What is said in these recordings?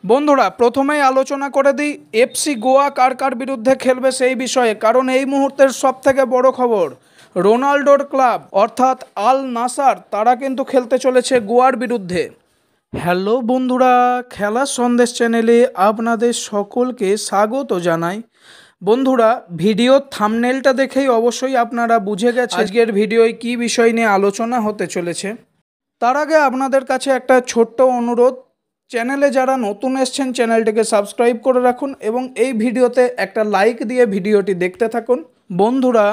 বন্ধুরা প্রথমেই আলোচনা করে দিই এফসি গোয়া কার কার বিরুদ্ধে খেলবে সেই বিষয়ে, কারণ এই মুহূর্তের সবথেকে বড় খবর রোনাল্ডোর ক্লাব অর্থাৎ আল নাসার তারা কিন্তু খেলতে চলেছে গোয়ার বিরুদ্ধে। হ্যালো বন্ধুরা, খেলার সন্দেশ চ্যানেলে আপনাদের সকলকে স্বাগত জানাই। বন্ধুরা ভিডিওর থাম্বনেলটা দেখেই অবশ্যই আপনারা বুঝে গেছেন আজকের ভিডিওয় কী বিষয় নিয়ে আলোচনা হতে চলেছে। তার আগে আপনাদের কাছে একটা ছোট্ট অনুরোধ, চ্যানেলে যারা নতুন এসছেন চ্যানেলটিকে সাবস্ক্রাইব করে রাখুন এবং এই ভিডিওতে একটা লাইক দিয়ে ভিডিওটি দেখতে থাকুন। বন্ধুরা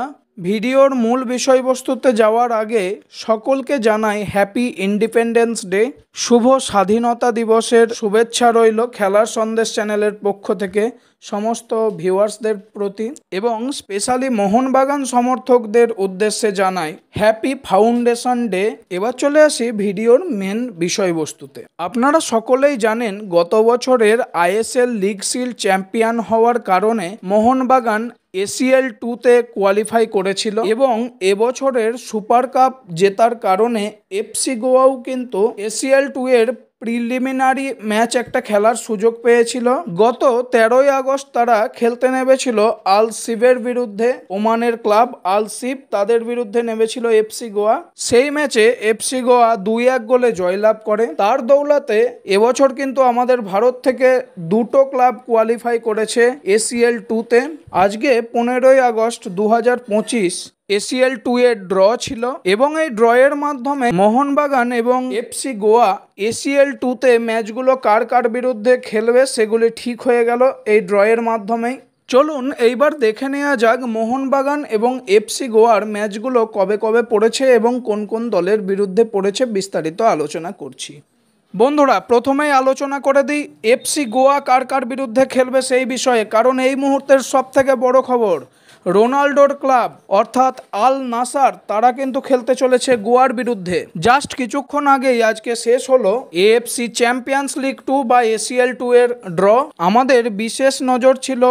ভিডিওর মূল বিষয়বস্তুতে যাওয়ার আগে সকলকে জানাই হ্যাপি ইন্ডিপেন্ডেন্স ডে, শুভ স্বাধীনতা দিবসের শুভেচ্ছা রইল খেলার সন্দেশ চ্যানেলের পক্ষ থেকে সমস্ত ভিউয়ার্সদের প্রতি, এবং স্পেশালি মোহনবাগান সমর্থকদের উদ্দেশ্যে জানাই হ্যাপি ফাউন্ডেশন ডে। এবার চলে আসি ভিডিওর মেন বিষয়বস্তুতে। আপনারা সকলেই জানেন গত বছরের আইএসএল লিগ শিল্ড চ্যাম্পিয়ন হওয়ার কারণে মোহনবাগান এসিএল 2-তে কোয়ালিফাই করেছিল এবং এবছরের সুপার কাপ জেতার কারণে এফসি গোয়াও কিন্তু এসিএল 2-এর প্রিলিমিনারি ম্যাচ একটা খেলার সুযোগ পেয়েছিল। গত 13ই আগস্ট তারা খেলতে নেমেছিল আল সিবের বিরুদ্ধে। ওমানের ক্লাব আল সিব তাদের বিরুদ্ধে নেমেছিল এফসি গোয়া। সেই ম্যাচে এফসি গোয়া 2-1 গোলে জয়লাভ করে। তার দৌলতে এবছর কিন্তু আমাদের ভারত থেকে দুটো ক্লাব কোয়ালিফাই করেছে এসিএল 2-তে। আজকে 15ই আগস্ট 2025 এসিএল 2-এর ড্র ছিল এবং এই ড্রয়ের মাধ্যমে মোহনবাগান এবং এফসি গোয়া এসিএল 2-তে ম্যাচগুলো কার কার বিরুদ্ধে খেলবে সেগুলি ঠিক হয়ে গেল এই ড্রয়ের মাধ্যমেই। চলুন এইবার দেখে নেওয়া যাক মোহনবাগান এবং এফসি গোয়ার ম্যাচগুলো কবে কবে পড়েছে এবং কোন কোন দলের বিরুদ্ধে পড়েছে, বিস্তারিত আলোচনা করছি। বন্ধুরা প্রথমেই আলোচনা করে দিই এফসি গোয়া কার কার বিরুদ্ধে খেলবে সেই বিষয়ে, কারণ এই মুহূর্তের সবথেকে বড় খবর রোনাল্ডোর ক্লাব অর্থাৎ আল নাসার তারা কিন্তু খেলতে চলেছে গোয়ার বিরুদ্ধে। জাস্ট কিছুক্ষণ আগেই আজকে শেষ হলো এএফসি চ্যাম্পিয়ন্স লিগ 2 বা এসিএল 2-এর ড্র। আমাদের বিশেষ নজর ছিল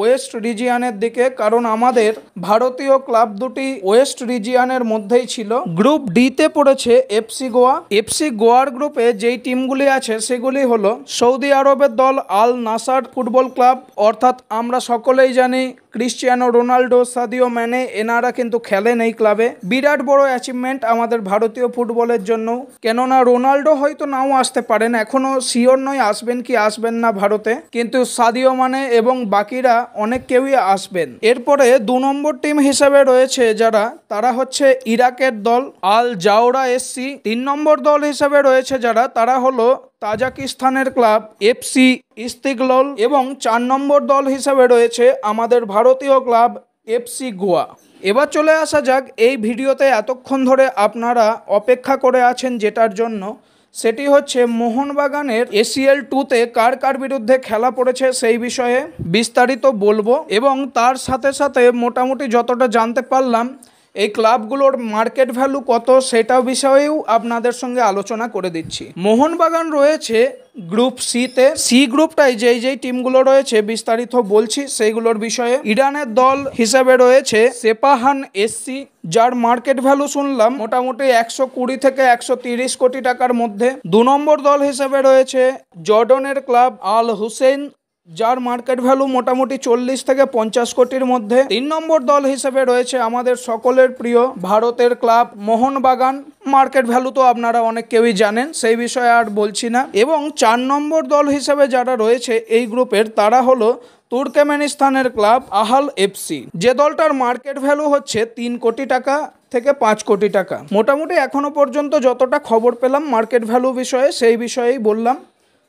ওয়েস্ট রিজিয়নের দিকে, কারণ আমাদের ভারতীয় ক্লাব দুটি ওয়েস্ট রিজিয়নের মধ্যেই ছিল। গ্রুপ ডিতে পড়েছে এফসি গোয়া। এফসি গোয়ার গ্রুপে যেই টিমগুলি আছে সেগুলি হলো সৌদি আরবের দল আল নাসার ফুটবল ক্লাব, অর্থাৎ আমরা সকলেই জানি ক্রিশ্চিয়ানো রোনাল্ডো, সাদিও ম্যানে এনারা কিন্তু খেলেন এই ক্লাবে। বিরাট বড় অ্যাচিভমেন্ট আমাদের ভারতীয় ফুটবলের জন্য, কেননা রোনাল্ডো হয়তো নাও আসতে পারেন, এখনও শিওর নয় আসবেন কি আসবেন না ভারতে, কিন্তু সাদিও মানে এবং বাকিরা অনেক কেউই আসবেন। এরপরে 2 নম্বর টিম হিসেবে রয়েছে যারা, তারা হচ্ছে ইরাকের দল আল জাওরা এসসি। 3 নম্বর দল হিসেবে রয়েছে যারা, তারা হলো তাজিকিস্তানের ক্লাব এফসি ইস্তিকলাল, এবং 4 নম্বর দল হিসেবে রয়েছে আমাদের ভারতীয় ক্লাব এফসি গোয়া। এবার চলে আসা যাক এই ভিডিওতে এতক্ষণ ধরে আপনারা অপেক্ষা করে আছেন যেটার জন্য, সেটি হচ্ছে মোহনবাগানের এসিএল 2-তে কার কার বিরুদ্ধে খেলা পড়েছে সেই বিষয়ে বিস্তারিত বলবো, এবং তার সাথে সাথে মোটামুটি যতটা জানতে পারলাম এই ক্লাবগুলোর মার্কেট ভ্যালু কত সেটা বিষয়েও আপনাদের সঙ্গে আলোচনা করে দিচ্ছি। মোহনবাগান রয়েছে গ্রুপ সিতে। সি গ্রুপটাই যেই টিমগুলো রয়েছে বিস্তারিত বলছি সেইগুলোর বিষয়ে। ইরানের দল হিসেবে রয়েছে সেপাহান এসসি, যার মার্কেট ভ্যালু শুনলাম মোটামুটি 120 থেকে 130 কোটি টাকার মধ্যে। 2 নম্বর দল হিসেবে রয়েছে জর্ডনের ক্লাব আল হুসেইন, যার মার্কেট ভ্যালু মোটামুটি 40 থেকে 50 কোটির মধ্যে। 3 নম্বর দল হিসেবে রয়েছে আমাদের সকলের প্রিয় ভারতের ক্লাব মোহনবাগান, মার্কেট ভ্যালু তো আপনারা অনেক কেউই জানেন, সেই বিষয়ে আর বলছি না। এবং 4 নম্বর দল হিসেবে যারা রয়েছে এই গ্রুপের, তারা হলো তুর্কমেনিস্তানের ক্লাব আহাল এফসি, যে দলটার মার্কেট ভ্যালু হচ্ছে 3 কোটি টাকা থেকে 5 কোটি টাকা। মোটামুটি এখনো পর্যন্ত যতটা খবর পেলাম মার্কেট ভ্যালু বিষয়ে সেই বিষয়েই বললাম,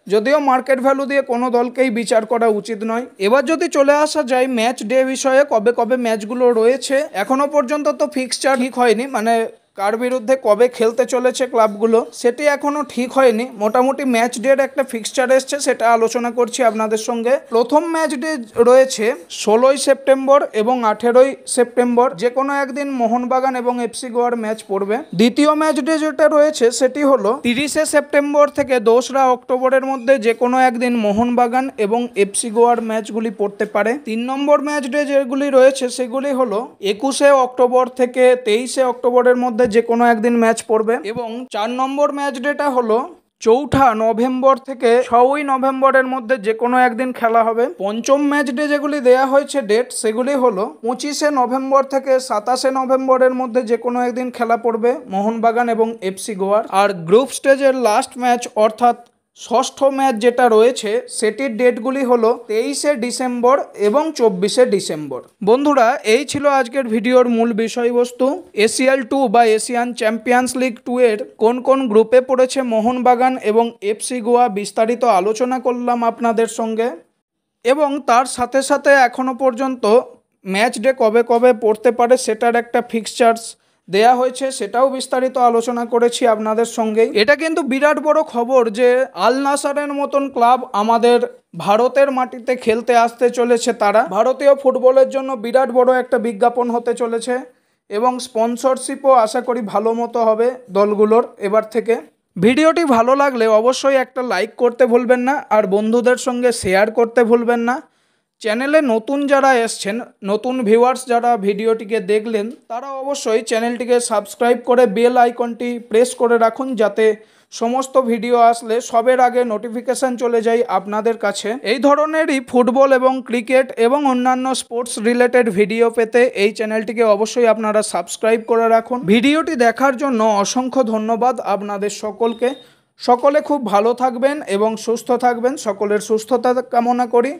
যদিও মার্কেট ভ্যালু দিয়ে কোনো দলকেই বিচার করা উচিত নয়। এবার যদি চলে আসা যায় ম্যাচ ডে বিষয়ে, কবে কবে ম্যাচগুলো রয়েছে, এখনো পর্যন্ত তো ফিক্সচার ঠিক হয়নি, মানে কার বিরুদ্ধে কবে খেলতে চলেছে ক্লাবগুলো সেটি এখনো ঠিক হয়নি। মোটামুটি ম্যাচ ডের একটা ফিক্সচার এসছে, সেটা আলোচনা করছি আপনাদের সঙ্গে। প্রথম ম্যাচ ডে রয়েছে 16ই সেপ্টেম্বর এবং 18ই সেপ্টেম্বর, যে কোনো একদিন মোহনবাগান এবং এফসি গোয়ার ম্যাচ পড়বে। দ্বিতীয় ম্যাচ ডে যেটা রয়েছে সেটি হলো 30শে সেপ্টেম্বর থেকে 2রা অক্টোবরের মধ্যে যে কোনো একদিন মোহনবাগান এবং এফসি গোয়ার ম্যাচগুলি পড়তে পারে। 3 নম্বর ম্যাচ ডে যেগুলি রয়েছে সেগুলি হলো 21শে অক্টোবর থেকে 23শে অক্টোবরের মধ্যে যে কোনো একদিন ম্যাচ পড়বে, এবং 4 নম্বর ম্যাচ ডেটা হলো 4 নভেম্বর থেকে 6 নভেম্বরের মধ্যে যে কোনো একদিন খেলা হবে। পঞ্চম ম্যাচ ডে যেগুলি দেয়া হয়েছে ডেট, সেগুলি হলো 25 নভেম্বর থেকে 27 নভেম্বরের মধ্যে যে কোনো একদিন খেলা পড়বে মোহনবাগান এবং এফসি গোয়ার। আর গ্রুপ স্টেজের লাস্ট ম্যাচ অর্থাৎ ষষ্ঠ ম্যাচ যেটা রয়েছে সেটির ডেটগুলি হলো 23 ডিসেম্বর এবং 24 ডিসেম্বর। বন্ধুরা, এই ছিল আজকের ভিডিওর মূল বিষয়বস্তু। এসিএল 2 বা এশিয়ান চ্যাম্পিয়ন্স লিগ 2 এর কোন কোন গ্রুপে পড়েছে মোহনবাগান এবং এফসি গোয়া বিস্তারিত আলোচনা করলাম আপনাদের সঙ্গে, এবং তার সাথে সাথে এখনো পর্যন্ত ম্যাচ ডে কবে কবে পড়তে পারে সেটার একটা ফিক্সচার্স দেয়া হয়েছে, সেটাও বিস্তারিত আলোচনা করেছি আপনাদের সঙ্গেই। এটা কিন্তু বিরাট বড় খবর যে আল নাসারের মতন ক্লাব আমাদের ভারতের মাটিতে খেলতে আসতে চলেছে। তারা ভারতীয় ফুটবলের জন্য বিরাট বড় একটা বিজ্ঞাপন হতে চলেছে, এবং স্পন্সরশিপও আশা করি ভালো মতো হবে দলগুলোর এবার থেকে। ভিডিওটি ভালো লাগলে অবশ্যই একটা লাইক করতে ভুলবেন না, আর বন্ধুদের সঙ্গে শেয়ার করতে ভুলবেন না। চ্যানেলে নতুন যারা এসছেন, নতুন ভিউয়ার্স যারা ভিডিওটিকে দেখলেন, তারা অবশ্যই চ্যানেলটিকে সাবস্ক্রাইব করে বেল আইকনটি প্রেস করে রাখুন, যাতে সমস্ত ভিডিও আসলে সবার আগে নোটিফিকেশান চলে যায় আপনাদের কাছে। এই ধরনেরই ফুটবল এবং ক্রিকেট এবং অন্যান্য স্পোর্টস রিলেটেড ভিডিও পেতে এই চ্যানেলটিকে অবশ্যই আপনারা সাবস্ক্রাইব করে রাখুন। ভিডিওটি দেখার জন্য অসংখ্য ধন্যবাদ আপনাদের সকলকে। সকলে খুব ভালো থাকবেন এবং সুস্থ থাকবেন, সকলের সুস্থতা কামনা করি।